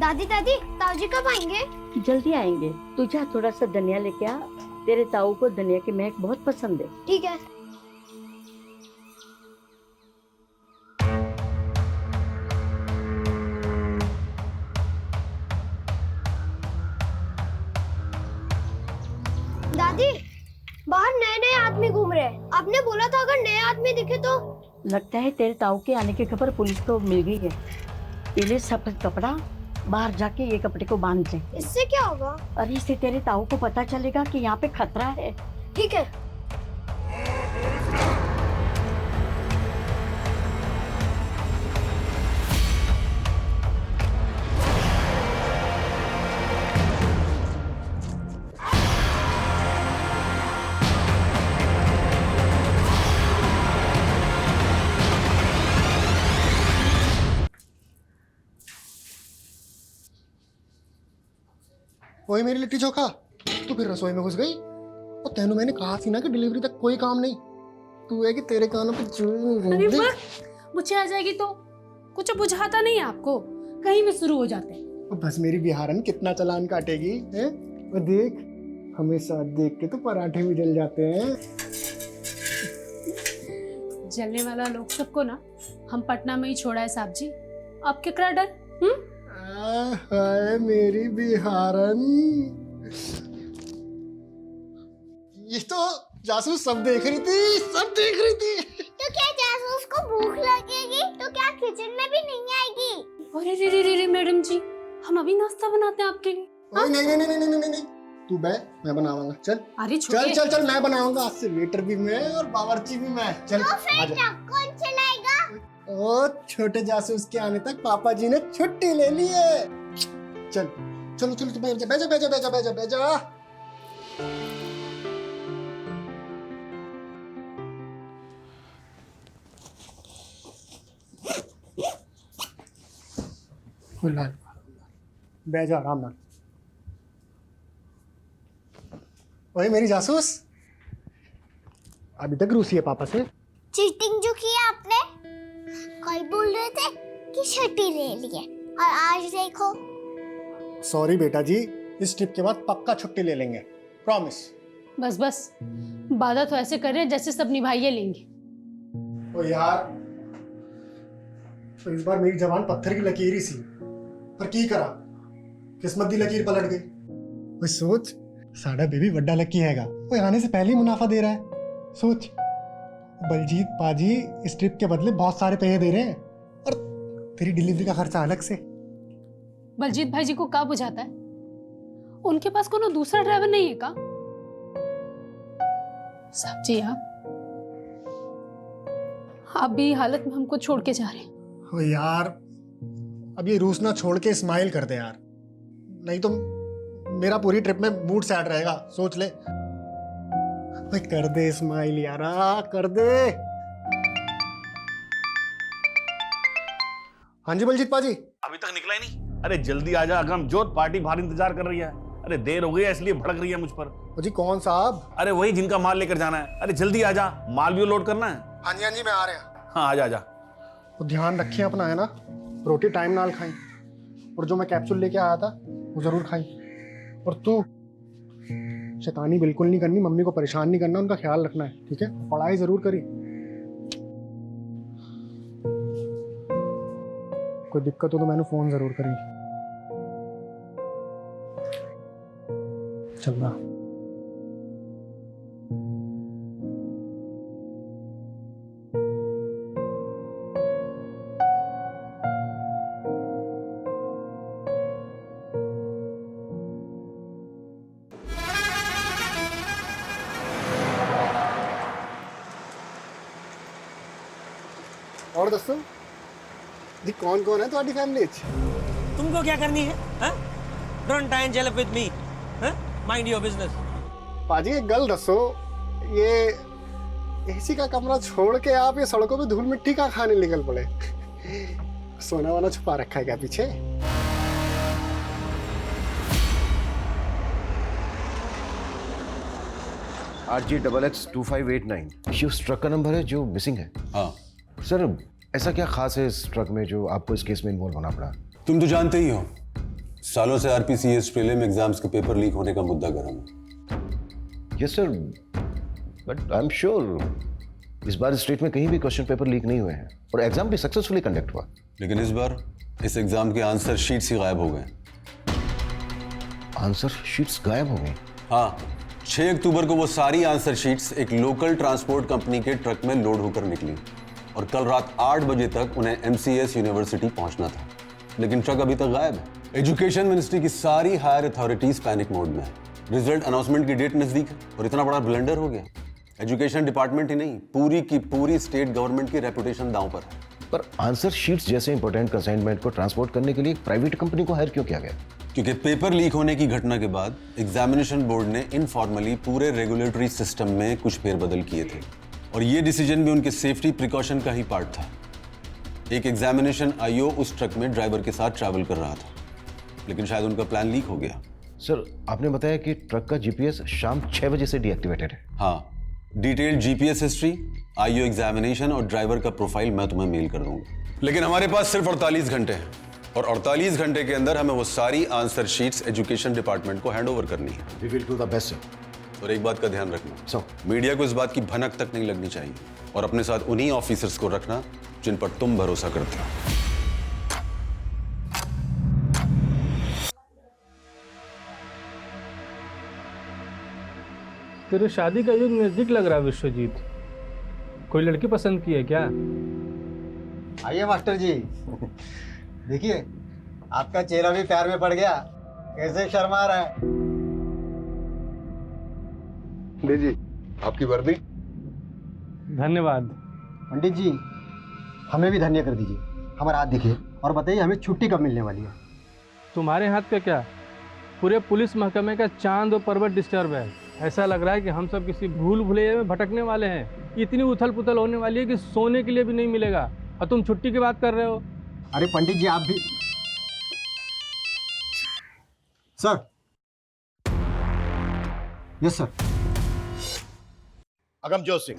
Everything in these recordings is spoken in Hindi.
दादी दादी ताऊ जी कब आएंगे? जल्दी आएंगे। तू जा थोड़ा सा धनिया लेके आ, तेरे ताऊ को धनिया की महक बहुत पसंद है। ठीक है। दादी बाहर नए नए आदमी घूम रहे हैं। आपने बोला था अगर नए आदमी दिखे तो। लगता है तेरे ताऊ के आने की खबर पुलिस को मिल गई है। पहले सफेद कपड़ा बाहर जाके ये कपड़े को बांध ले। इससे क्या होगा? अरे इससे तेरे ताऊ को पता चलेगा कि यहाँ पे खतरा है। ठीक है। वही मेरी लिट्टी चोखा, तू फिर रसोई में घुस गई। और तेनू मैंने कहा थी ना कि डिलीवरी तक कोई काम नहीं। तू है कि तेरे कानों पे अरे वाह, मुझे आ जाएगी तो कुछ बुझाता नहीं है आपको, कहीं भी शुरू हो जाते हैं। बस मेरी बिहारन कितना चालान काटेगी है? वो देख, हमेशा देख के तो पराठे भी जल जाते हैं। जलने वाला लोग सबको ना हम पटना में ही छोड़ा है साहब जी, अब क्या डर? हाय मेरी बिहारन, ये तो जासूस सब देख रही थी, सब देख रही थी। तो क्या जासूस को भूख लगेगी तो क्या किचन में भी नहीं आएगी? अरे रे रे रे रे मैडम जी, हम अभी नाश्ता बनाते हैं आपके लिए। नहीं नहीं नहीं नहीं नहीं नहीं, तू बैठ, मैं बनाऊंगा। चल अरे चल चल चल, मैं बनाऊंगा। आज से वेटर भी मैं और बावर्ची भी मैं। चल तो फिर आजा। ट्रक कौन चलाएगा? ओ छोटे जासूस के आने तक पापा जी ने छुट्टी ले ली है। चल चलो चलो, तू बैठ जा बैठ जा बैठ जा बैठ जा बैठ जा बैठ जा। बैठ जा आराम नाल। ओए मेरी जासूस, अभी तक रूसी है पापा से? चीटिंग जो की आपने, कल बोल रहे थे कि छुट्टी ले ली है और आज देखो। सॉरी बेटा जी, इस ट्रिप के बाद पक्का छुट्टी ले लेंगे, प्रॉमिस। बस बस, वादा तो ऐसे कर रहे हैं जैसे सब निभाइए लेंगे। ओ यार, तो इस बार मेरी जबान पत्थर की लकीर ही सी, पर की करा, किस्मत दी लकीर पलट गई। ओए सोच, साडा बेबी बड्डा लकी हैगा, वो आने से पहले ही मुनाफा दे रहा है। सोच, बलजीत पाजी इस ट्रिप के बदले बहुत सारे पैसे दे रहे हैं, और तेरी डिलीवरी का खर्चा अलग से। बलजीत भाई जी को क्या बुझाता है? उनके पास कोनो दूसरा ड्राइवर नहीं है का? साहब जी आप भी हालत में हमको छोड़ के जा रहे हैं। ओ यार, अब ये रूस ना छोड़ के स्माइल कर दे यार, नहीं तो मेरा पूरी ट्रिप में मूड सैड रहेगा। सोच ले भाई, कर दे स्माइल यारा, कर दे। हाँ जी बलजीत पाजी। अभी तक निकला ही नहीं? अरे जल्दी आ जा अगमजोत, पार्टी बाहर इंतजार कर रही है। अरे देर हो गई है इसलिए भड़क रही है मुझ पर। जी कौन साहब? अरे वही जिनका माल लेकर जाना है। अरे जल्दी आ जा, माल भी लोड करना है। हाँ जी मैं आ रहा हूँ। हाँ आ जा। तो ध्यान रखिए अपना, है ना, रोटी टाइम नाल खाई, और जो मैं कैप्सूल लेके आया था वो जरूर खाई। और तू शैतानी बिल्कुल नहीं करनी, मम्मी को परेशान नहीं करना, उनका ख्याल रखना है, ठीक है? पढ़ाई जरूर करी। कोई दिक्कत हो तो मैंने फोन जरूर करी। चल रहा। और दसो जी, कौन कौन है तुम्हारी फैमिली? तुमको क्या करनी है? Don't try and jail with me, mind your business. पाजी एक गल दसो, ये एसी का कमरा छोड़ के आप ये सड़कों पे धूल मिट्टी का खाने निकल पड़े? सोना वाना छुपा रखा है क्या पीछे? RG XX2589 ये उस ट्रक का नंबर है जो मिसिंग है। हाँ सर, ऐसा क्या खास है इस ट्रक में जो आपको इस केस में इन्वॉल्व होना पड़ा? तुम तो जानते ही हो, सालों से आरपीसीएस प्रीलिम एग्जाम्स के पेपर लीक होने का मुद्दा गर्म है। Yes sir, but I am sure इस बार स्टेट में कहीं भी क्वेश्चन पेपर लीक नहीं हुए हैं और एग्जाम भी सक्सेसफुली कंडक्ट हुआ। लेकिन इस बार इस एग्जाम के आंसर शीट्स ही गायब हो गए। आंसर शीट्स गायब हो गई? हाँ, 6 अक्टूबर को वो सारी आंसर शीट्स एक लोकल ट्रांसपोर्ट कंपनी के ट्रक में लोड होकर निकली और कल रात 8 बजे तक उन्हें एमसीएस यूनिवर्सिटी पहुंचना था, लेकिन ट्रक अभी तक गायब है। एजुकेशन मिनिस्ट्री की सारी हायर अथॉरिटीज पैनिक मोड में है। रिजल्ट अनाउंसमेंट की डेट नजदीक है और इतना बड़ा ब्लंडर हो गया। एजुकेशन डिपार्टमेंट ही नहीं, पूरी की पूरी स्टेट गवर्नमेंट की रेपुटेशन दांव पर है। पर आंसर शीट्स जैसे इंपॉर्टेंट कंसाइनमेंट को ट्रांसपोर्ट करने के लिए एक प्राइवेट कंपनी को हायर क्यों किया गया? क्योंकि पेपर लीक होने की घटना के बाद एग्जामिनेशन बोर्ड ने इनफॉर्मली पूरे रेगुलेटरी सिस्टम में कुछ फेरबदल किए थे और ये डिसीजन भी उनके सेफ्टी प्रिकॉशन का ही पार्ट था। एक एग्जामिनेशन आईओ उस ट्रक में ड्राइवर के साथ ट्रैवल कर रहा था, लेकिन शायद उनका प्लान लीक हो गया। सर, आपने बताया कि ट्रक का जीपीएस शाम 6 बजे से डीएक्टिवेटेड है। हाँ, detailed GPS history, IO examination और ड्राइवर का प्रोफाइल मैं तुम्हें मेल कर दूंगा। लेकिन हमारे पास सिर्फ 48 घंटे हैं और 48 घंटे के अंदर हमें वो सारी आंसर शीट्स एजुकेशन डिपार्टमेंट को हैंड ओवर करनी है। We will do the best sir. और एक बात का ध्यान रखना, सो मीडिया को इस बात की भनक तक नहीं लगनी चाहिए और अपने साथ उन्हीं ऑफिसर्स को रखना जिन पर तुम भरोसा करते हो। तेरे शादी का युग नजदीक लग रहा है विश्वजीत। कोई लड़की पसंद की है क्या? आइए मास्टर जी, देखिए आपका चेहरा भी प्यार में पड़ गया। कैसे शर्मा रहा है। लीजिए आपकी वर्दी। धन्यवाद। पंडित जी, हमें भी धन्य कर दीजिए। हमारा हाथ दिखिए और बताइए हमें छुट्टी कब मिलने वाली है। तुम्हारे हाथ का क्या, पूरे पुलिस महकमे का चांद और पर्वत डिस्टर्ब है। ऐसा लग रहा है कि हम सब किसी भूल भुलैया में भटकने वाले हैं। इतनी उथल पुथल होने वाली है कि सोने के लिए भी नहीं मिलेगा और तुम छुट्टी की बात कर रहे हो। अरे पंडित जी आप भी। Sir. Yes sir. Agamjot Singh,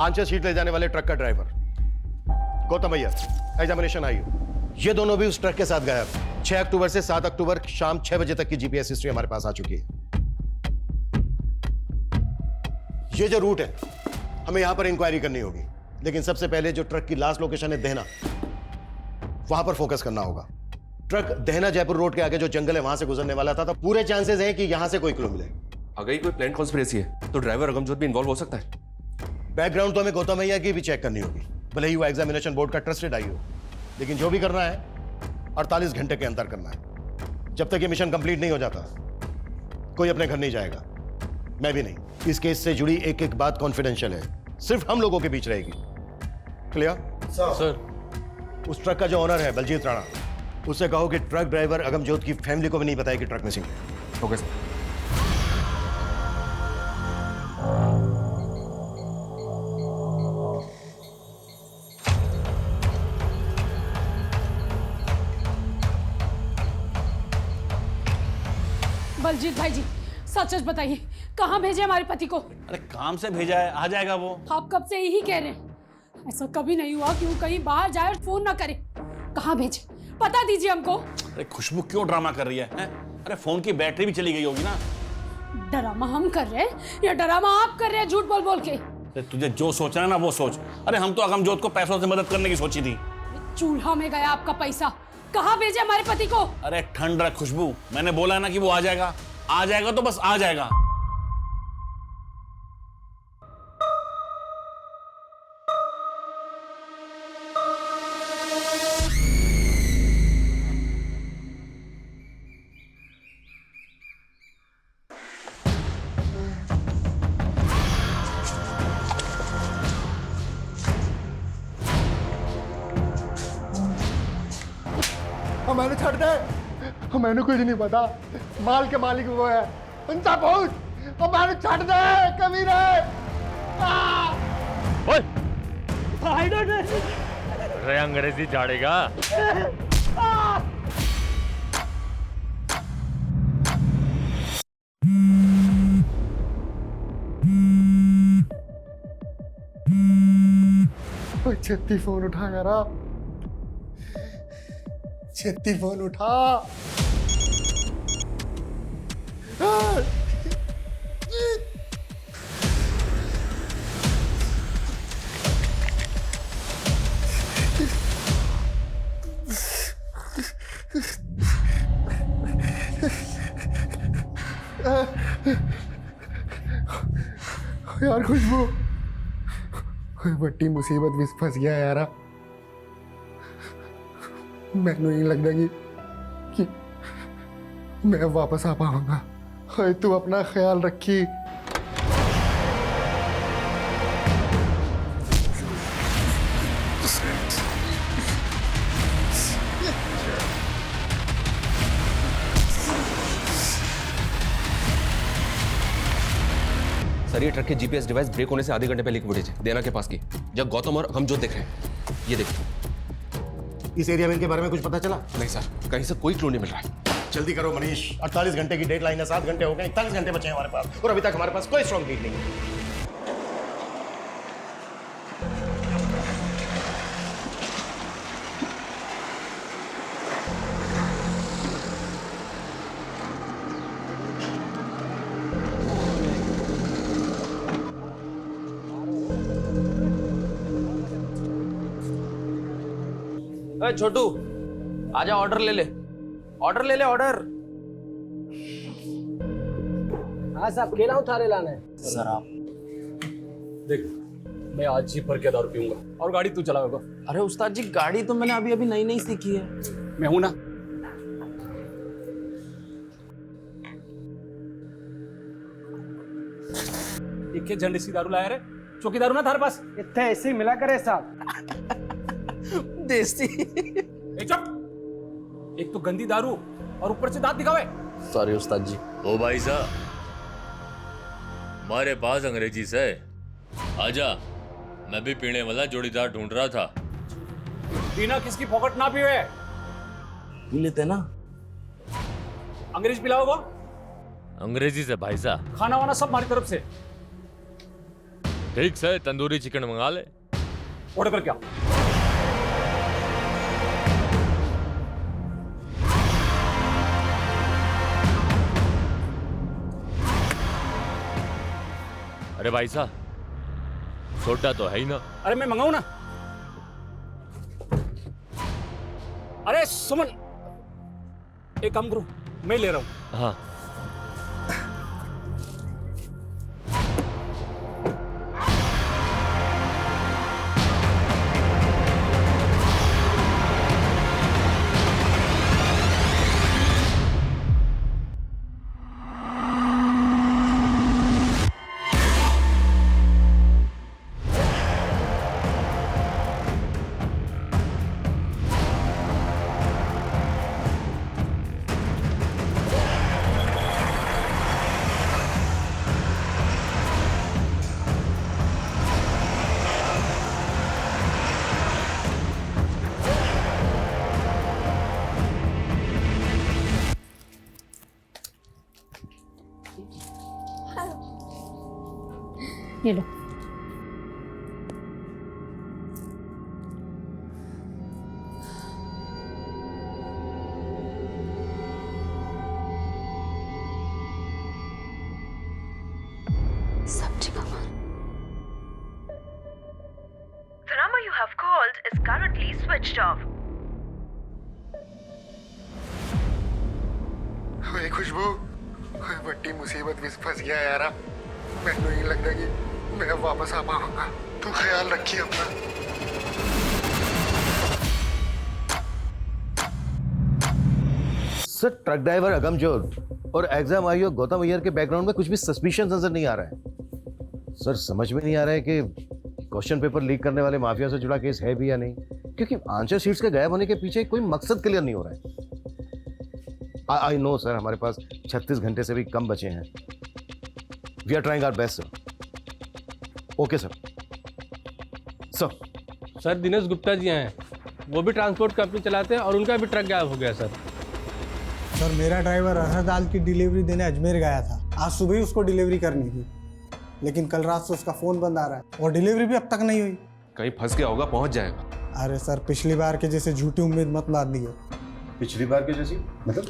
answer sheet ले जाने वाले ट्रक का driver. Gautam Iyer, examination IO, ये दोनों भी उस ट्रक के साथ गायब। 6 अक्टूबर से 7 अक्टूबर शाम 6 बजे तक की जीपीएस हिस्ट्री हमारे पास आ चुकी है। ये जो रूट है, हमें यहां पर इंक्वायरी करनी होगी, लेकिन सबसे पहले जो ट्रक की लास्ट लोकेशन है देहना, वहां पर फोकस करना होगा। ट्रक देहना जयपुर रोड के आगे जो जंगल है वहां से गुजरने वाला था, तो पूरे चांसेस हैं कि यहां से कोई क्लू मिले। अगर ये कोई प्लान कॉन्स्पिरेसी है तो ड्राइवर अगमजोत भी इन्वॉल्व हो सकता है। बैकग्राउंड तो हमें गौतम अय्यर की भी चेक करनी होगी, भले ही वो एग्जामिनेशन बोर्ड का ट्रस्टेड आई हो, लेकिन जो भी करना है 48 घंटे के अंदर करना है। जब तक ये मिशन कंप्लीट नहीं हो जाता कोई अपने घर नहीं जाएगा, मैं भी नहीं। इस केस से जुड़ी एक एक बात कॉन्फिडेंशियल है, सिर्फ हम लोगों के बीच रहेगी। Clear sir. उस ट्रक का जो ओनर है बलजीत राणा, उससे कहो कि ट्रक ड्राइवर अगमजोत की फैमिली को भी नहीं बताया कि ट्रक मिसिंग है। Okay sir. बलजीत भाई जी, सच सच बताइए, कहाँ भेजे हमारे पति को? अरे काम से भेजा है, आ जाएगा वो। आप कब से यही कह रहे हैं। ऐसा कभी नहीं हुआ कि वो कहीं बाहर जाए और फोन ना करे। कहाँ भेजे, पता दीजिए हमको। अरे खुशबू क्यों ड्रामा कर रही है, हैं? अरे फोन की बैटरी भी चली गई होगी ना। ड्रामा हम कर रहे हैं या ड्रामा आप कर रहे हैं झूठ बोल बोल के? अरे तुझे जो सोचना है ना वो सोच। अरे हम तो अगमजोत को पैसों से मदद करने की सोची थी। चूल्हा में गया आपका पैसा। कहाँ भेजे हमारे पति को? अरे ठंड रख खुशबू, मैंने बोला ना कि वो आ जाएगा। आ जाएगा तो बस आ जाएगा। मैंने छड़ दे, मैंने कुछ नहीं पता। माल के मालिक वो है, उनका पहुंच। मैंने छड़ दे कभी रे। अरे अंग्रेजी झाड़ेगा। छत्ती फोन उठा यार। छेती फोन उठा। यार खुशबू, बड़ी मुसीबत विच फस गया यार। मैनू नहीं लगता कि मैं वापस आ पाऊंगा। तू अपना ख्याल रखी। सर, ये ट्रक के जीपीएस डिवाइस ब्रेक होने से आधे घंटे पहले की फुटेज है, देना के पास की, जब गौतम और अगमजोत देख रहे हैं। ये देखो। इस एरिया में इनके बारे में कुछ पता चला? नहीं सर, कहीं से कोई क्लू नहीं मिल रहा है। जल्दी करो मनीष, 48 घंटे की डेडलाइन है, 7 घंटे हो गए, 41 घंटे बचे हैं हमारे पास, और अभी तक हमारे पास कोई स्ट्रॉन्ग लीड नहीं है। छोटू, आजा, ऑर्डर ले ले, ऑर्डर ले ले, ऑर्डर। हाँ साहब, केला उतारे लाना है। सर आप देख, मैं आज ही भर के दारू पीऊंगा और गाड़ी तू चलाओगा। अरे उस्ताद जी, गाड़ी तो मैंने अभी अभी नई नई सीखी है। मैं हूं ना। एक झंडे सी दारू लाया रे, चौकी दारू ना थारे पास। इतने ऐसे ही मिला करे साहब। देसी। चुप, एक तो गंदी दारू और ऊपर से दांत दिखावे। सॉरी उस्ताद जी। ओ भाई साहब, हमारे पास अंग्रेजी से आजा, मैं भी पीने वाला जोड़ीदार ढूंढ रहा था। बिना किसकी पॉकेट ना पीवे। पी लेते ना। अंग्रेजी पिलाओगे? अंग्रेजी से भाई साहब। खाना वाना सब हमारी तरफ से। ठीक से, तंदूरी चिकन मंगा ले। ऑर्डर कर क्या? अरे भाई साहब, सोडा तो है ही ना। अरे मैं मंगाऊं ना। अरे सुमन, एक काम करो, मैं ले रहा हूं। हाँ। ये लो। सब्जी का The number you have called is currently switched off. ओए खुशबू, बड़ी मुसीबत विच फस गया यार। मैनू नहीं लगता कि मैं वापस आ पाऊंगा। तू ख्याल रखिए अपना। सर, ट्रक ड्राइवर अगमजोत और एग्जाम आईओ गौतम अय्यर के बैकग्राउंड में कुछ भी सस्पिशियस नजर नहीं आ रहा है। सर, समझ में नहीं आ रहा है कि क्वेश्चन पेपर लीक करने वाले माफिया से जुड़ा केस है भी या नहीं, क्योंकि आंसर शीट्स के गायब होने के पीछे कोई मकसद क्लियर नहीं हो रहा है। आई नो सर, हमारे पास 36 घंटे से भी कम बचे हैं। We are trying our best sir. Okay sir. Sir, Dinesh Gupta ji हैं, वो भी ट्रांसपोर्ट कंपनी चलाते हैं और उनका भी ट्रक गायब हो गया सर। सर, मेरा ड्राइवर अरहर दाल की डिलीवरी देने अजमेर गया था। आज सुबह ही उसको डिलीवरी करनी थी, लेकिन कल रात से उसका फ़ोन बंद आ रहा है और डिलीवरी भी अब तक नहीं हुई। कहीं फंस गया होगा, पहुंच जाएगा। अरे सर, पिछली बार के जैसे झूठी उम्मीद मत लाद दिए। पिछली बार की जैसी? मतलब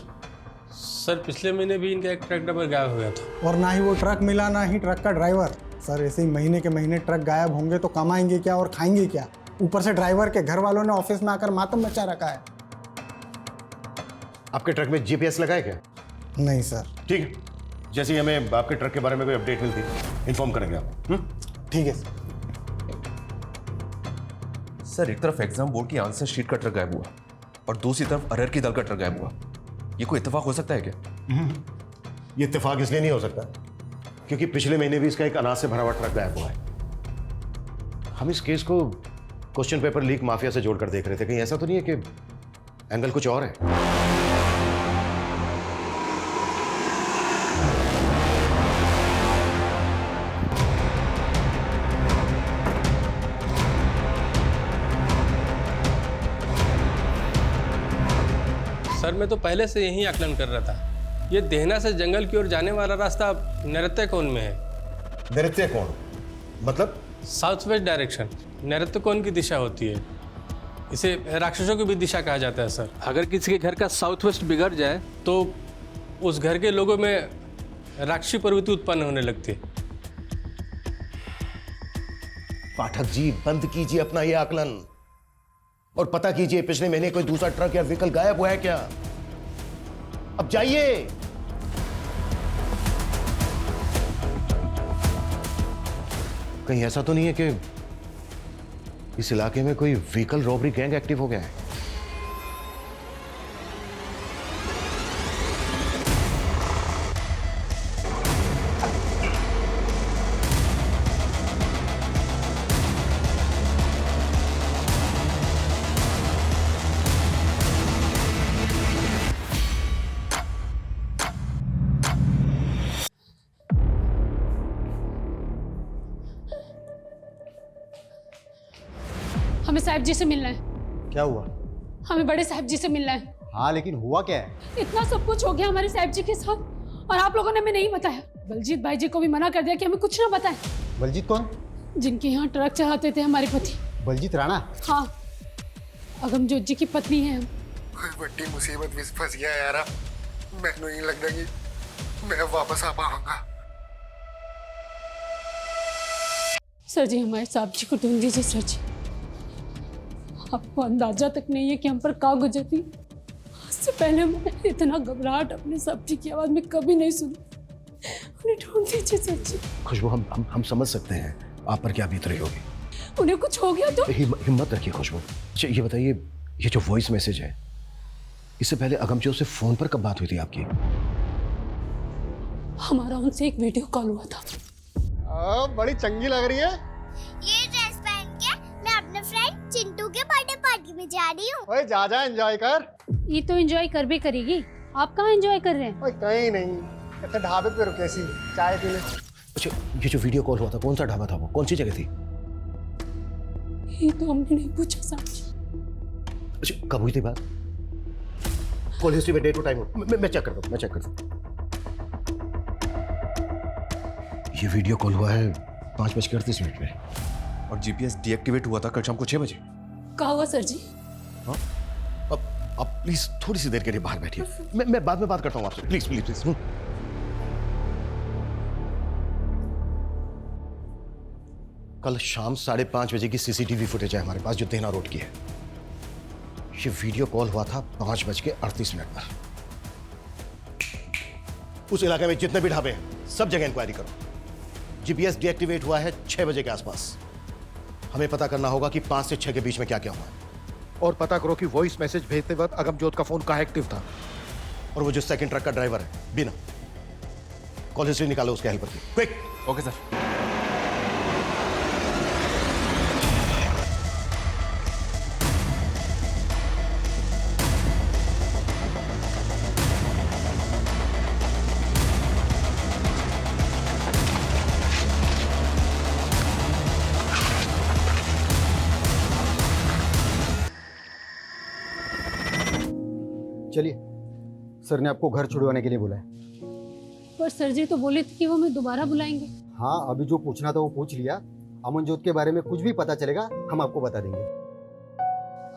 सर पिछले महीने भी इनका एक ट्रक ड्राइवर गायब हो गया था। और ना ही वो ट्रक मिला ना ही ट्रक का ड्राइवर। सर ऐसे ही महीने के महीने ट्रक गायब होंगे तो कमाएंगे क्या और खाएंगे क्या? ऊपर से ड्राइवर के घर वालों ने ऑफिस में आकर मातम मचा रखा है। आपके ट्रक में जीपीएस लगा है क्या? नहीं सर। ठीक है, जैसे ही हमें आपके ट्रक के बारे में कोई अपडेट मिलती है इन्फॉर्म करेंगे आप। ठीक है सर। सर एक तरफ एग्जाम बोर्ड की आंसर शीट का ट्रक गायब हुआ और दूसरी तरफ अरहर की दाल का ट्रक गायब हुआ। ये कोई इत्तेफाक हो सकता है क्या? ये इत्तेफाक इसलिए नहीं हो सकता क्योंकि पिछले महीने भी इसका एक अनाज से भरा हुआ ट्रक गायब हुआ है। हम इस केस को क्वेश्चन पेपर लीक माफिया से जोड़कर देख रहे थे। कहीं ऐसा तो नहीं है कि एंगल कुछ और है? सर मैं तो पहले से यही आकलन कर रहा था। ये देहना से जंगल की ओर जाने वाला रास्ता नैऋत्य में है। नैऋत्य कोण मतलब? साउथ वेस्ट डायरेक्शन नैऋत्य कोण की दिशा होती है। इसे राक्षसों की भी दिशा कहा जाता है सर। अगर किसी के घर का साउथ वेस्ट बिगड़ जाए तो उस घर के लोगों में राक्षसी प्रवृत्ति उत्पन्न होने लगती है। पाठक जी बंद कीजिए अपना ये आकलन और पता कीजिए पिछले महीने कोई दूसरा ट्रक या व्हीकल गायब हुआ है क्या? अब जाइए। कहीं ऐसा तो नहीं है कि इस इलाके में कोई व्हीकल रॉबरी गैंग एक्टिव हो गया है? हमें साहब जी से मिलना है। क्या हुआ? हमें बड़े साहब जी से मिलना है। हाँ लेकिन हुआ क्या है? इतना सब कुछ हो गया हमारे साहब जी के साथ और आप लोगों ने हमें नहीं बताया। बलजीत भाई जी को भी मना कर दिया कि हमें कुछ ना बताएं। बलजीत कौन? जिनके यहाँ ट्रक चलाते थे हमारे पति। बलजीत राणा? हाँ, अगमजोत जी की पत्नी है हम। बड़ी मुसीबत में फंस गया यार। मैनू नहीं लगता कि मैं वापस आ पाऊंगा। सर जी हमारे साहब जी को ढूंढ दीजिए सर जी। आपको अंदाजा तक नहीं है कि हम पर का गुजरती। इससे पहले मैंने इतना घबराहट अपने साहब जी की आवाज में कभी नहीं सुनी। उन्हें ढूंढ दीजिए सर जी। खुशबू हम समझ सकते हैं आप पर क्या बीत रही होगी। उन्हें कुछ हो गया तो? हिम्मत रखिए खुशबू। अच्छा ये बताइए, ये जो वॉइस मैसेज है इससे पहले अगमजोत से फोन पर कब बात हुई थी आपकी? हमारा उनसे एक वीडियो कॉल हुआ था। बड़ी चंगी लग रही है। ये ड्रेस पहन के मैं अपने फ्रेंड चिंटू के बर्थडे पार्टी में जा रही हूँ। ओए जा एंजॉय कर। ये तो एंजॉय कर भी करेगी। आप कहाँ एंजॉय कर रहे हैं? ओए कहीं नहीं, ऐसे ढाबे पे रुके सी चाय पीने। अच्छा ये जो वीडियो कॉल हुआ था कौन सा ढाबा था वो? कौन सी जगह थी? ये तो हमने नहीं पूछा साहब जी। अच्छा कब हुई थी बात? कॉल हिस्ट्री में डेट और टाइम मैं चेक करता हूँ, मैं चेक करता हूँ। ये वीडियो कॉल हुआ है 5:38 में और जीपीएस डीएक्टिवेट हुआ था कल शाम को 6 बजे। कहा हुआ सर जी? हाँ? अब प्लीज थोड़ी सी देर के लिए बाहर बैठिए। मैं बाद में बात करता हूँ आपसे। Please please please. कल शाम 5:30 बजे की सीसीटीवी फुटेज है हमारे पास जो देहना रोड की है। ये वीडियो कॉल हुआ था 5:38 पर। उस इलाके में जितने भी ढाबे हैं सब जगह इंक्वायरी करो। जीपीएस डीएक्टिवेट हुआ है 6 बजे के आसपास। हमें पता करना होगा कि 5 से 6 के बीच में क्या क्या हुआ है और पता करो कि वॉइस मैसेज भेजते वक्त अगमजोत का फोन कहाँ एक्टिव था और वो जो सेकंड ट्रक का ड्राइवर है बिना। कॉल हिस्ट्री निकालो उसके हेल्पर की। क्विक। Okay sir. चलिए, सर ने आपको घर छुड़वाने के लिए बुलाया। पर सर जी तो बोले थे कि वो हमें दोबारा बुलाएंगे। हाँ अभी जो पूछना था वो पूछ लिया। अमनजोत के बारे में कुछ भी पता चलेगा हम आपको बता देंगे।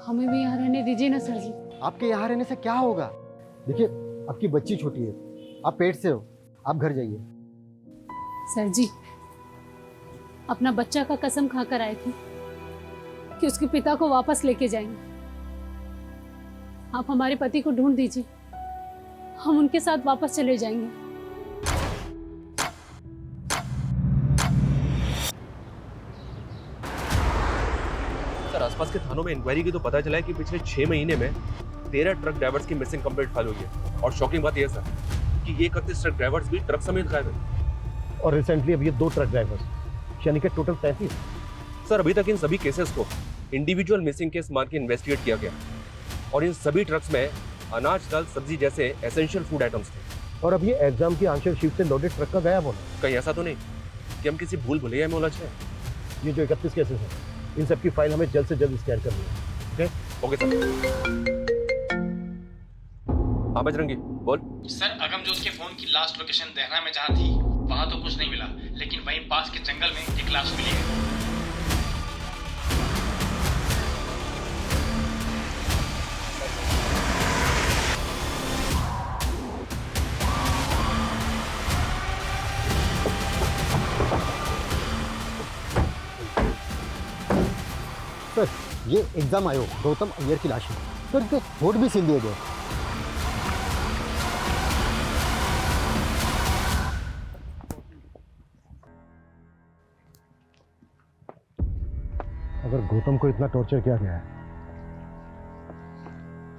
हमें भी यहाँ रहने दीजिए ना सर जी। आपके यहाँ रहने से क्या होगा? देखिए, आपकी बच्ची छोटी है, आप पेट से हो, आप घर जाइए। सर जी, अपना बच्चा का कसम खाकर आए थे कि उसके पिता को वापस लेके जाएंगे। आप हमारे पति को ढूंढ दीजिए, हम उनके साथ वापस चले जाएंगे। सर, आसपास के थानों में इंक्वायरी की तो पता चला है कि पिछले 6 महीने में 13 ट्रक ड्राइवर्स की मिसिंग कंप्लेंट फाइल हुई है। और शॉकिंग बात यह है सर कि ये 31 ट्रक ड्राइवर्स भी ट्रक समेत गायब हैं। और रिसेंटली अब ये 2 ट्रक ड्राइवर्स, यानी कि टोटल 33। सर, अभी तक इन सभी केसेस को इंडिविजुअल मिसिंग केस मान के इन्वेस्टिगेट किया गया और इन सभी ट्रक्स में अनाज, दाल, सब्जी जैसे एसेंशियल फूड आइटम्स थे। और अब ये एग्जाम की आंसर शीट से लोडेड ट्रक का गायब होना। कहीं ऐसा तो नहीं कि हम किसी भूल भुलैया में उलझ गए? ये जो 31 केसेस हैं, इन सब की फाइल हमें जल्द से जल्द स्कैन करनी है। Okay sir. हाँ बजरंगी, बोल। सर, अगमजोत के फोन की लास्ट लोकेशन देहरा में जहाँ थी वहाँ तो कुछ नहीं मिला, लेकिन वहीं पास के जंगल में एक लाश मिली है। सर, ये एग्जाम आयोग गौतम अय्यर की लाश है। सर, इनके होठ भी सील दिए गए। अगर गौतम को इतना टॉर्चर किया गया है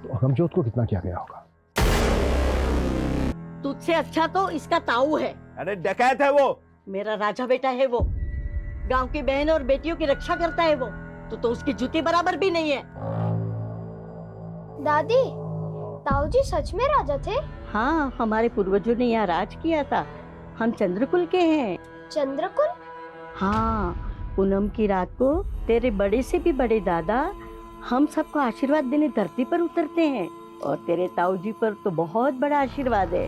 तो अगमजोत को कितना किया गया होगा? तुझसे अच्छा तो इसका ताऊ है। अरे डकैत है वो। मेरा राजा बेटा है वो, गांव की बहन और बेटियों की रक्षा करता है वो, तो उसकी जूती बराबर भी नहीं है। दादी, ताऊ जी सच में राजा थे? हाँ, हमारे पूर्वजों ने यहाँ राज किया था। हम चंद्रकुल के हैं। चंद्रकुल? हाँ, पूनम की रात को तेरे बड़े से भी बड़े दादा हम सबको आशीर्वाद देने धरती पर उतरते हैं, और तेरे ताऊ जी पर तो बहुत बड़ा आशीर्वाद है।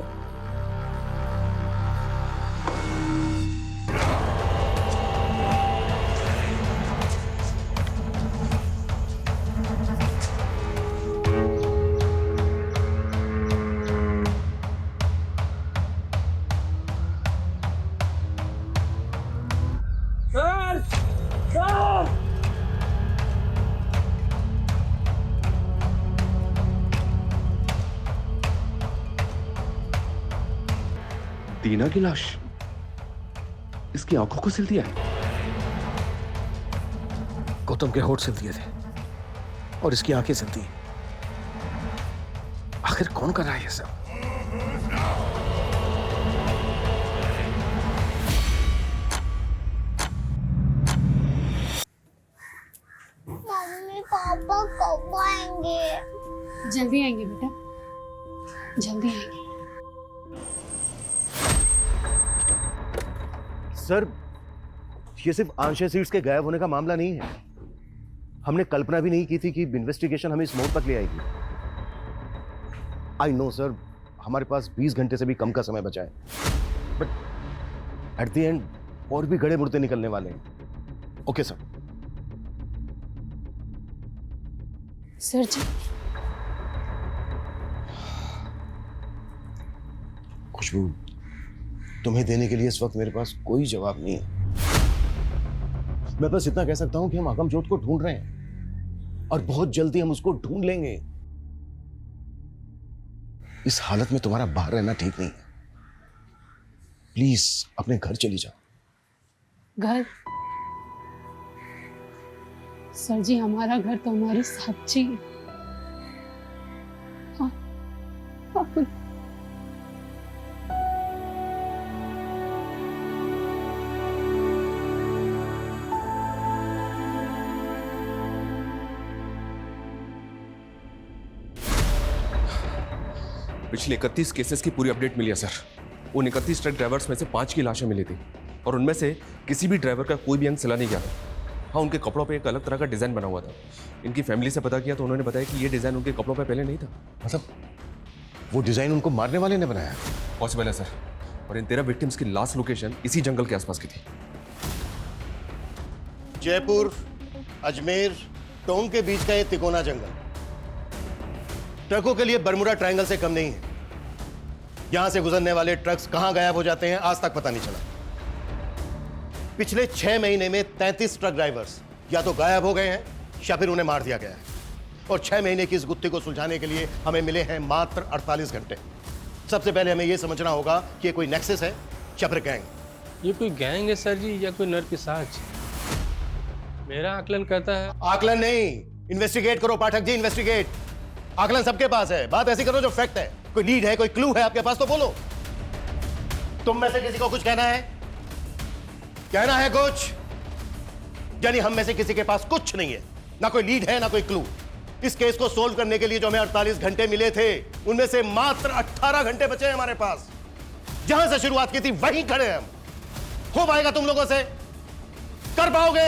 दीना की लाश, इसकी आंखों को सिल दिया है। गौतम के होठ सिल दिए थे और इसकी आंखें सिल दी। आखिर कौन कर रहा है ये सब? मम्मी पापा कब आएंगे? जल्दी आएंगे बेटा, जल्दी आएंगे। सर, ये सिर्फ आंशिक सीट्स के गायब होने का मामला नहीं है। हमने कल्पना भी नहीं की थी कि इन्वेस्टिगेशन हमें इस मोड़ तक ले आएगी। आई नो सर, हमारे पास 20 घंटे से भी कम का समय बचा है, बट एट द एंड और भी गड़े मुड़ते निकलने वाले हैं। Okay sir. सर जी, खुशबू, तुम्हें देने के लिए इस वक्त मेरे पास कोई जवाब नहीं है। मैं बस इतना कह सकता हूं कि हम अगमजोत को ढूंढ रहे हैं और बहुत जल्दी हम उसको ढूंढ लेंगे। इस हालत में तुम्हारा बाहर रहना ठीक नहीं है। प्लीज अपने घर चली जाओ। घर? सर जी, हमारा घर तो हमारी साक्षी है। आप पिछले 31 केसेस की पूरी अपडेट मिली है सर। उन 31 ट्रक ड्राइवर्स में से 5 की लाशें मिली थी और उनमें से किसी भी ड्राइवर का कोई भी अंग सिला नहीं गया था। हाँ, उनके कपड़ों पे एक अलग तरह का डिजाइन बना हुआ था। इनकी फैमिली से पता किया तो उन्होंने बताया कि ये डिजाइन उनके कपड़ों पे पहले नहीं था। मतलब वो डिजाइन उनको मारने वाले ने बनाया? पॉसिबल है सर। और इन 13 विक्टिम्स की लास्ट लोकेशन इसी जंगल के आसपास की थी। जयपुर, अजमेर, टोंक के बीच का ये तिकोना जंगल, ट्रकों के लिए बर्मुडा ट्रायंगल से कम नहीं है। यहां से गुजरने वाले ट्रक्स कहां गायब हो जाते हैं आज तक पता नहीं चला। पिछले 6 महीने में 33 ट्रक ड्राइवर्स या तो गायब हो गए हैं या फिर उन्हें मार दिया गया है। और 6 महीने की इस गुत्थी को सुलझाने के लिए हमें मिले हैं मात्र 48 घंटे। सबसे पहले हमें यह समझना होगा कि ये कोई नेक्सस है या फिर गैंग। ये कोई गैंग है सर जी या कोई नरपिशाच? मेरा आकलन कहता है। आकलन नहीं, इन्वेस्टिगेट करो पाठक जी, इन्वेस्टिगेट। आकलन सबके पास है, बात ऐसी करो जो फैक्ट है। कोई लीड है, कोई क्लू है आपके पास तो बोलो। तुम में से किसी को कुछ कहना है? कहना है कुछ? यानी हम में से किसी के पास कुछ नहीं है, ना कोई लीड है ना कोई क्लू। इस केस को सोल्व करने के लिए जो हमें 48 घंटे मिले थे उनमें से मात्र 18 घंटे बचे हैं हमारे पास। जहां से शुरुआत की थी वहीं खड़े हैं हम। हो पाएगा तुम लोगों से? कर पाओगे?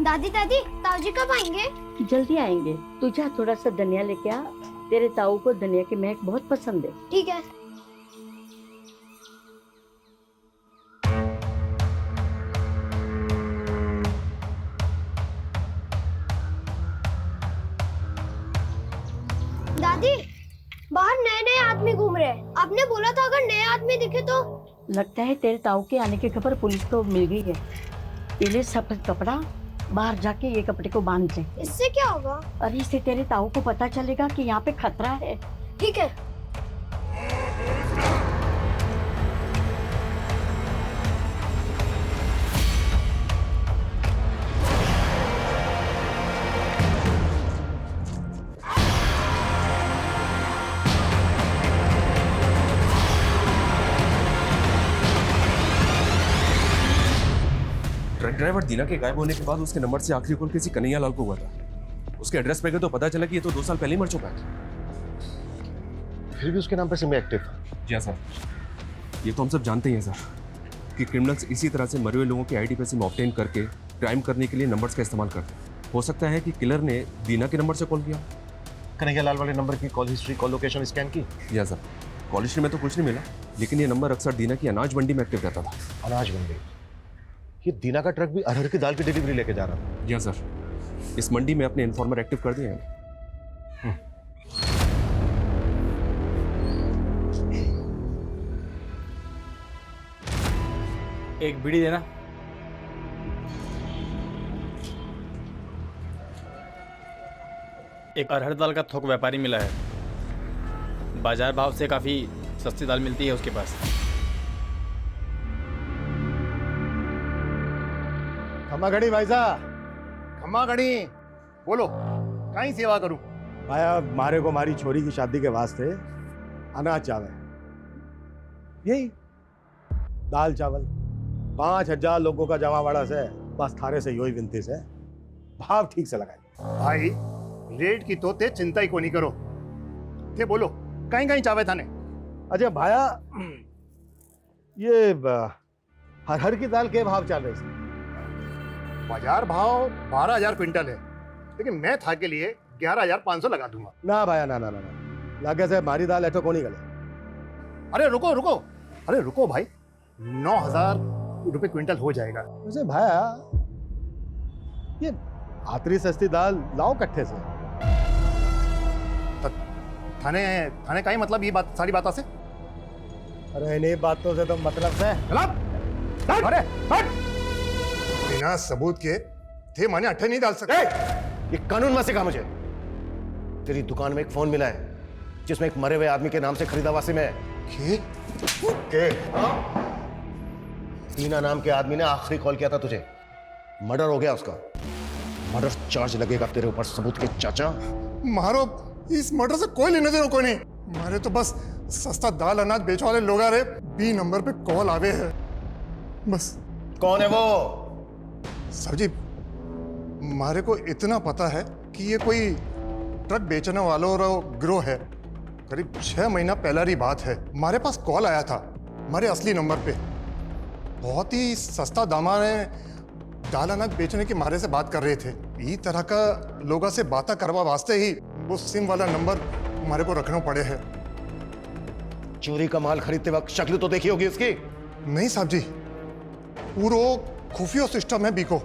दादी दादी, ताऊजी कब आएंगे? जल्दी आएंगे। तू जा थोड़ा सा धनिया लेके आ, तेरे ताऊ को धनिया की महक बहुत पसंद है। ठीक है। दादी, बाहर नए नए आदमी घूम रहे हैं। आपने बोला था अगर नए आदमी दिखे तो। लगता है तेरे ताऊ के आने की खबर पुलिस को मिल गई है। पहले सफेद कपड़ा, बाहर जाके ये कपड़े को बांध ले। इससे क्या होगा? अरे इससे तेरे ताऊ को पता चलेगा कि यहाँ पे खतरा है। ठीक है। ट्रक ड्राइवर दीना के गायब होने के बाद उसके नंबर से आखिरी कॉल किसी कन्हैया लाल को हुआ था। उसके एड्रेस पे गए तो पता चला कि ये तो 2 साल पहले ही मर चुका है। फिर भी उसके नाम पर सिम एक्टिव था। जी हाँ सर, ये तो हम सब जानते ही हैं सर कि क्रिमिनल्स इसी तरह से मरे हुए लोगों के आईडी पे सिम ऑब्टेन करके क्राइम करने के लिए नंबर्स का इस्तेमाल करते हैं। हो सकता है कि किलर ने दीना के नंबर से कॉल किया। कन्हैया लाल वाले नंबर की call history, call location scan की? जी हाँ सर, कॉल हिस्ट्री में तो कुछ नहीं मिला, लेकिन ये नंबर अक्सर दीना की अनाज मंडी में एक्टिव रहता था। अनाज मंडी? ये दीना का ट्रक भी अरहर की दाल की डिलीवरी लेके जा रहा था। जी हाँ सर, इस मंडी में अपने इन्फॉर्मर एक्टिव कर दिए हैं। एक बीड़ी देना। एक अरहर दाल का थोक व्यापारी मिला है, बाजार भाव से काफी सस्ती दाल मिलती है उसके पास। खम्मा घड़ी भाई साहब, खम्मा घड़ी, बोलो कहीं सेवा करूं? भाया मारे को मारी छोरी की शादी के वास्ते अनाज चावल, यही दाल चावल 5000 लोगों का जमावाड़ा से बस थारे से योही विनती से भाव ठीक से लगाए। भाई रेट की तो ते चिंता ही को नहीं करो। ते बोलो कहीं कहीं चावे थाने? अच्छा भाया, ये हर की दाल के भाव चल रहे थे? बाजार भाव 12000 क्विंटल है, लेकिन मैं था के लिए 11500 लगा दूंगा। ना भाया ना ना ना ना, लागे से मारी दाल ऐठो को नहीं गले। अरे रुको रुको, अरे रुको भाई, 9000 रुपए क्विंटल हो जाएगा। वैसे भाया ये आतरी सस्ती दाल लाओ कट्ठे से। थाने थाने का ही मतलब ये बात सारी बातों से? अरे इन्हीं बातों से तो मतलब से अरे हट! बिना सबूत के थे माने अट्ठे नहीं डाल सकते। ये कानून में सिखा मुझे। तेरी दुकान में एक फोन मिला है जिसमें एक मरे हुए आदमी के नाम से खरीदा हुआ सिम है। के? दीना नाम के आदमी ने आखिरी कॉल किया था तुझे, मर्डर हो गया उसका। मर्डर चार्ज लगेगा तेरे ऊपर सबूत के चाचा। मारो, इस मर्डर से कोई लेने देना कोई नहीं। मारे तो बस सस्ता दाल अनाज बेचने वाले लोग आ रहे, बी नंबर पे कॉल आवे है बस। कौन है वो? सर जी, मारे को इतना पता है कि ये कोई ट्रक बेचने वालों का गिरोह है। करीब 6 महीना पहला की बात है, हमारे पास कॉल आया था हमारे असली नंबर पे। बहुत ही सस्ता दामा में दाल अनाज बेचने के मारे से बात कर रहे थे। ई तरह का लोगों से बातें करवा वास्ते ही वो सिम वाला नंबर हमारे को रखना पड़े है। चोरी का माल खरीदते वक्त शक्ल तो देखी होगी उसकी। नहीं साहब जी, पूरा खुफिया सिस्टम है बीको।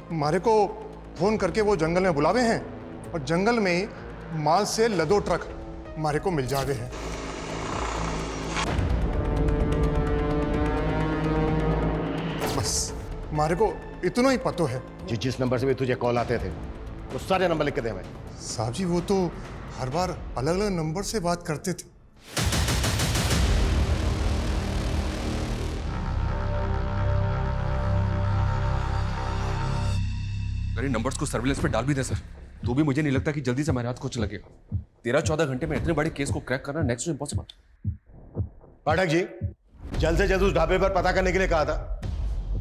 हमारे को फोन करके वो जंगल में बुलावे हैं और जंगल में ही माल से लदो ट्रक हमारे को मिल जावे हैं। बस हमारे को इतना ही पतो है। जिस नंबर से भी तुझे कॉल आते थे वो सारे नंबर लिख के दे हमें। साहब जी वो तो हर बार अलग अलग नंबर से बात करते थे। अरे नंबर्स को सर्विलेंस पे डाल भी दे सर, तो भी मुझे नहीं लगता कि जल्दी से हमारे हाथ कुछ लगेगा। 13-14 घंटे में इतने बड़े केस को क्रैक करना next to impossible. Pathak ji, जल्द से जल्द उस ढाबे पर पता करने के लिए कहा था,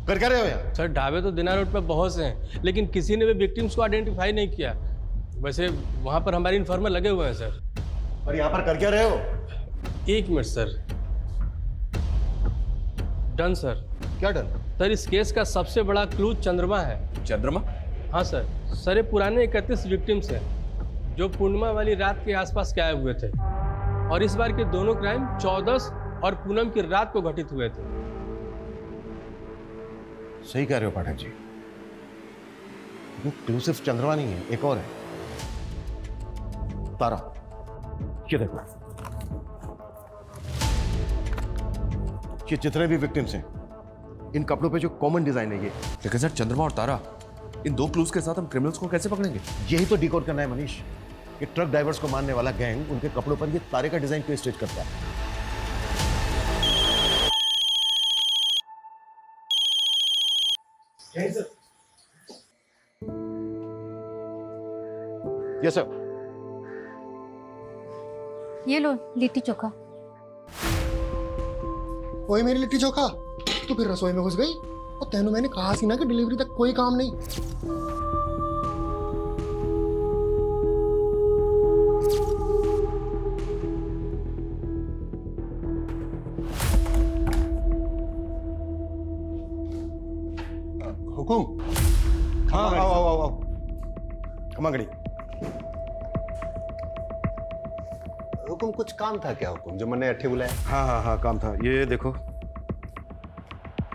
कर क्या रहे हो यहाँ? सर ढाबे तो दिनार रोड पे बहुत से हैं, लेकिन किसी ने भी विक्टिम्स को आइडेंटिफाई नहीं किया। वैसे वहाँ पर हमारे इन्फॉर्मर लगे हुए हैं सर। और यहाँ पर कर क्या रहे हो? 1 मिनट सर। Done sir. क्या डन? सर इस केस का सबसे बड़ा क्लू चंद्रमा है। चंद्रमा? हाँ सर। सर ये पुराने 31 विक्टिम्स हैं जो पूर्णिमा वाली रात के आसपास गायब हुए थे, और इस बार के दोनों क्राइम 14 और पूनम की रात को घटित हुए थे। सही कह रहे हो पाठक जी, वो क्लू सिर्फ चंद्रमा नहीं है, एक और है, तारा। ये देखो, ये जितने भी विक्टिम्स हैं इन कपड़ों पे जो कॉमन डिजाइन है ये। लेकिन सर चंद्रमा और तारा, इन 2 क्लूज के साथ हम क्रिमिनल्स को कैसे पकड़ेंगे? यही तो डिकोड करना है मनीष। ये ट्रक ड्राइवर्स को मारने वाला गैंग उनके कपड़ों पर ये तारे का डिजाइन क्यों स्टिच करता है? Yes sir. ये लो लिट्टी चोखा। वही मेरी लिट्टी चोखा, तू फिर रसोई में घुस गई। और तेनू मैंने कहा सी ना कि डिलीवरी तक कोई काम नहीं। हुकुम। हाँ आओ खमागड़ी। हुकुम, कुछ काम था क्या हुकुम जो मैंने अट्ठे बुलाया? हाँ काम था। ये देखो,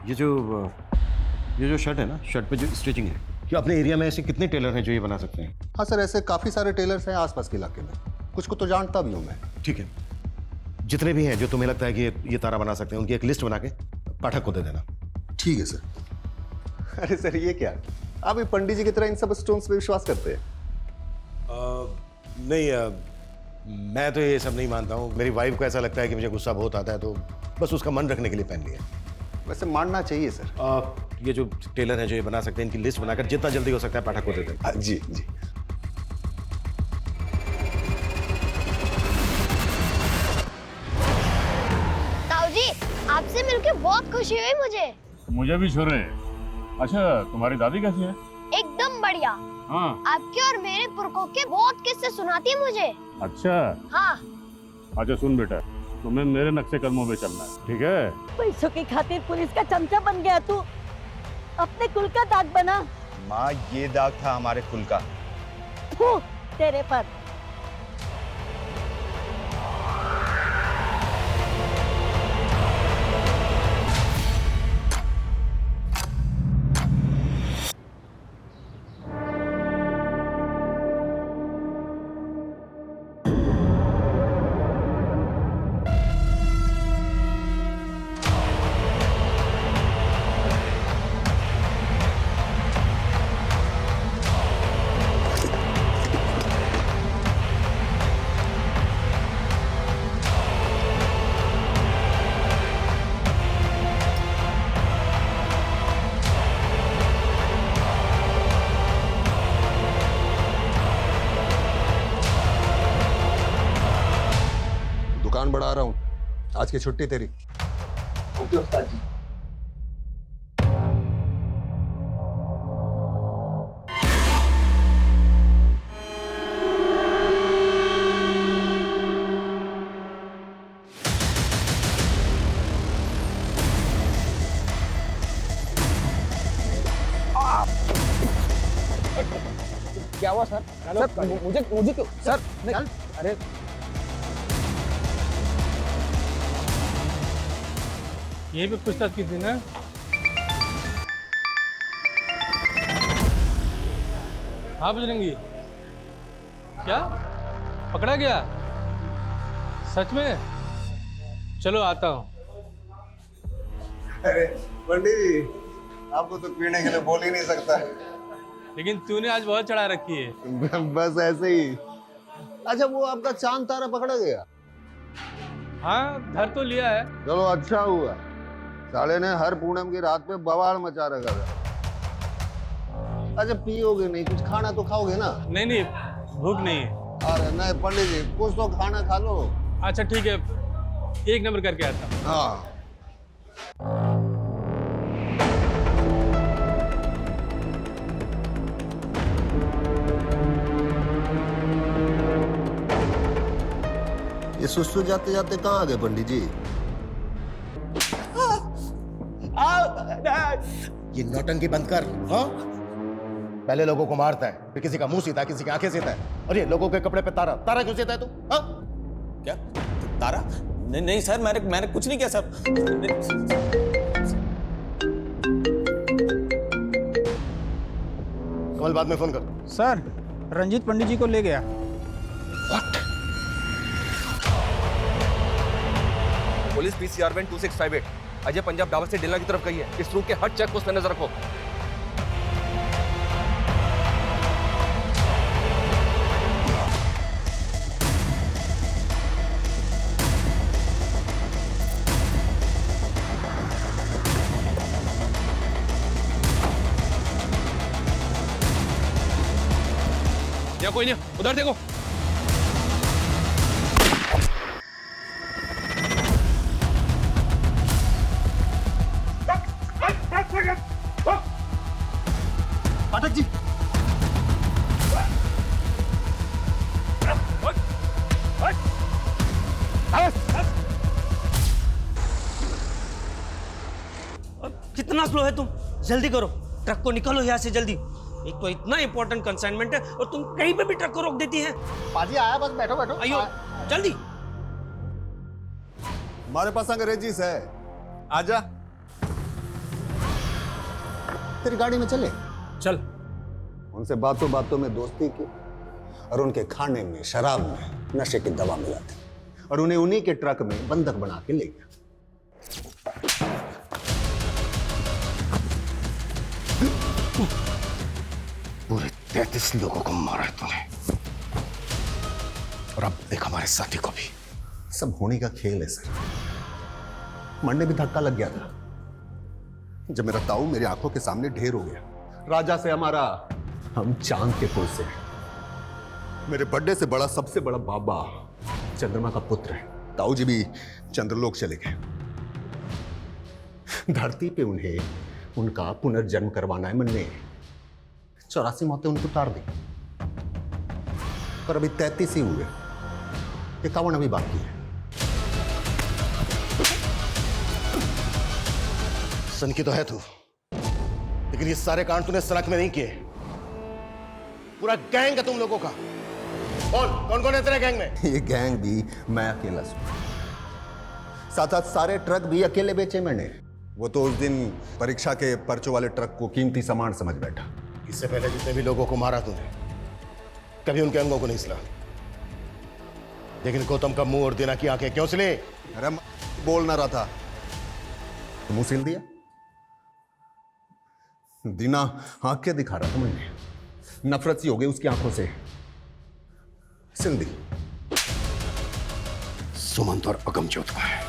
ये जो शर्ट है ना, शर्ट पे जो स्टिचिंग है, क्या अपने एरिया में ऐसे कितने टेलर हैं जो ये बना सकते हैं? हाँ सर, ऐसे काफ़ी सारे टेलर्स हैं आसपास के इलाके में, कुछ को तो जानता भी हूँ मैं। ठीक है, जितने भी हैं जो तुम्हें लगता है कि ये तारा बना सकते हैं, उनकी एक लिस्ट बना के पाठक को दे देना। ठीक है सर। अरे सर ये क्या, आप भी पंडित जी की तरह इन सब स्टोन्स पे विश्वास करते हैं? नहीं, मैं तो ये सब नहीं मानता हूँ। मेरी वाइफ को ऐसा लगता है कि मुझे गुस्सा बहुत आता है, तो बस उसका मन रखने के लिए पहन लिया। वैसे मानना चाहिए सर। ये जो टेलर हैं जो ये बना सकते हैं, इनकी लिस्ट बनाकर जितना जल्दी हो सकता है पाठक को दे दें। जी जी। ताऊ जी, आपसे मिलकर बहुत खुशी हुई मुझे भी छोरे। अच्छा, तुम्हारी दादी कैसी है? एकदम बढ़िया। हाँ। आपके और मेरे पुरखों के बहुत किस्से सुनाती है मुझे। अच्छा। हाँ। अच्छा सुन बेटा, तुम्हें मेरे नक्शे कदमों पे चलना है, ठीक है? पैसों की खातिर पुलिस का चमचा बन गया तू, अपने कुल का दाग बना। माँ, ये दाग था हमारे कुल का। तेरे पर। दुकान बढ़ा रहा हूँ, आज की छुट्टी तेरी। ओके उस्ताद जी। क्या हुआ सर? सर मुझे क्यों सर? चल अरे ये भी पूछताछ की थी ना? हाँ बजरंगी, क्या पकड़ा गया? सच में? चलो आता हूँ। अरे पंडित जी, आपको तो पीने के लिए बोल ही नहीं सकता। लेकिन तूने आज बहुत चढ़ा रखी है। बस ऐसे ही। अच्छा, वो आपका चांद तारा पकड़ा गया? हाँ, धर तो लिया है। चलो अच्छा हुआ, साले ने हर पूनम की रात पे बवाल मचा रखा था। अच्छा, पियोगे नहीं, कुछ खाना तो खाओगे ना? नहीं, भूख नहीं है। अरे नहीं पंडित जी, कुछ तो खाना खा लो। अच्छा ठीक है, 1 नंबर करके आता हूँ। हाँ। ये सुसु जाते जाते कहाँ आ गए पंडित जी? ये नौटंकी बंद कर। हाँ, पहले लोगों को मारता है, फिर किसी का मुंह सीता है, किसी की आंखें सीता है, और ये लोगों के कपड़े पे तारा तारा क्यों सीता है तू? हाँ? क्या तारा? नहीं सर, मैंने कुछ नहीं किया सर। कमल बाद में फोन कर। सर रंजीत पंडित जी को ले गया। Police PCR van 2658 Ajay Punjab Dhaba से डेलना की तरफ गई है। इस रूट के हर चेक पोस्ट पे नजर रखो। या कोई नहीं, उधर देखो। पाठक जी, कितना स्लो है तुम? जल्दी करो, ट्रक को निकालो यहाँ से जल्दी। एक तो इतना इंपॉर्टेंट कंसाइनमेंट है और तुम कहीं पे भी ट्रक को रोक देती हैं। पाजी आया, बस बैठो बैठो। आइयो जल्दी। हमारे पास अंग्रेजीस है, आजा। तेरी गाड़ी में चले? चल। उनसे बातों बातों में दोस्ती की और उनके खाने में, शराब में नशे की दवा मिलाते और उन्हें उन्हीं के ट्रक में बंधक बना के ले गया। पूरे 33 लोगों को मारा है तूने, और अब देख हमारे साथी को भी। सब होने का खेल है सर। मन में भी धक्का लग गया था जब मेरा ताऊ मेरी आंखों के सामने ढेर हो गया। राजा से हमारा, हम चांद के कुल से। मेरे बर्थडे से बड़ा, सबसे बड़ा बाबा चंद्रमा का पुत्र है। ताऊ जी भी चंद्रलोक चले गए। धरती पे उन्हें उनका पुनर्जन्म करवाना है। मन ने 84 मौतें उनको उतार दी, पर अभी 33 ही हुए। 51 अभी बाकी है। सन की तो है तू, लेकिन ये सारे कांड तूने सड़क में नहीं किए। पूरा गैंग है तुम लोगों का। कौन कौन है तेरे गैंग में? ये गैंग भी मैं अकेला हूं। साथ साथ सारे ट्रक भी अकेले बेचे मैंने। वो तो उस दिन परीक्षा के पर्चों वाले ट्रक को कीमती सामान समझ बैठा। इससे पहले जितने भी लोगों को मारा तूने, कभी उनके अंगों को नहीं सिला, लेकिन गौतम का मुंह और दीना की आंखें क्यों सिले? अरे बोल ना रहा था तो मुंह सिल दिया। दीना आंखें दिखा रहा था, मैंने नफरत सी हो गई उसकी आंखों से, सिल दी। सुमंत और अगमजोत का है।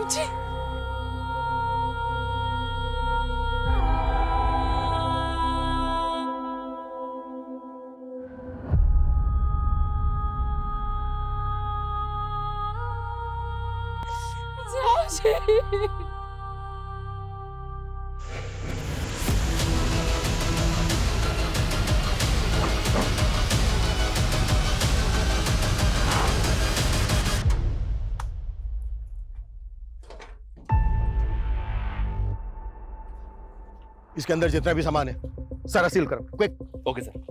जी इसके अंदर जितना भी सामान है सारा सील करो, क्विक। Okay sir.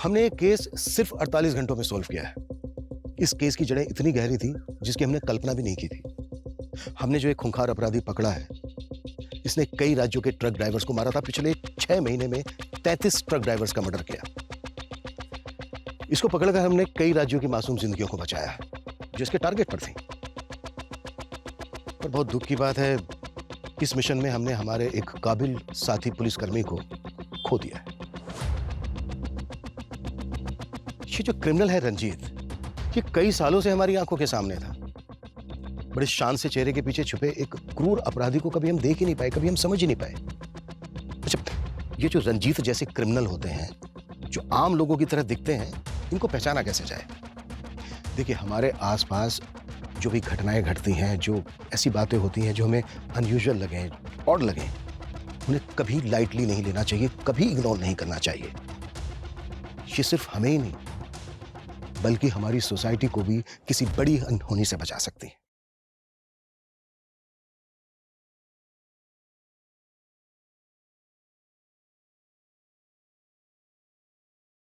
हमने ये केस सिर्फ 48 घंटों में सॉल्व किया है। इस केस की जड़ें इतनी गहरी थी जिसकी हमने कल्पना भी नहीं की थी। हमने जो एक खूंखार अपराधी पकड़ा है, इसने कई राज्यों के ट्रक ड्राइवर्स को मारा था। पिछले 6 महीने में 33 ट्रक ड्राइवर्स का मर्डर किया। इसको पकड़कर हमने कई राज्यों की मासूम जिंदगियों को बचाया जो इसके टारगेट पर थी। पर बहुत दुख की बात है, इस मिशन में हमने हमारे एक काबिल साथी पुलिसकर्मी को खो दिया है। ये जो क्रिमिनल है रंजीत, ये कई सालों से हमारी आंखों के सामने था। बड़े शान से चेहरे के पीछे छुपे एक क्रूर अपराधी को कभी हम देख ही नहीं पाए, कभी हम समझ ही नहीं पाए। अच्छा, ये जो रंजीत जैसे क्रिमिनल होते हैं, जो आम लोगों की तरह दिखते हैं, इनको पहचाना कैसे जाए? देखिए, हमारे आसपास जो भी घटनाएं घटती हैं, जो ऐसी बातें होती हैं जो हमें अनयूजुअल लगे, ऑड लगे, उन्हें कभी लाइटली नहीं लेना चाहिए, कभी इग्नोर नहीं करना चाहिए। ये सिर्फ हमें ही नहीं बल्कि हमारी सोसाइटी को भी किसी बड़ी अनहोनी से बचा सकती है।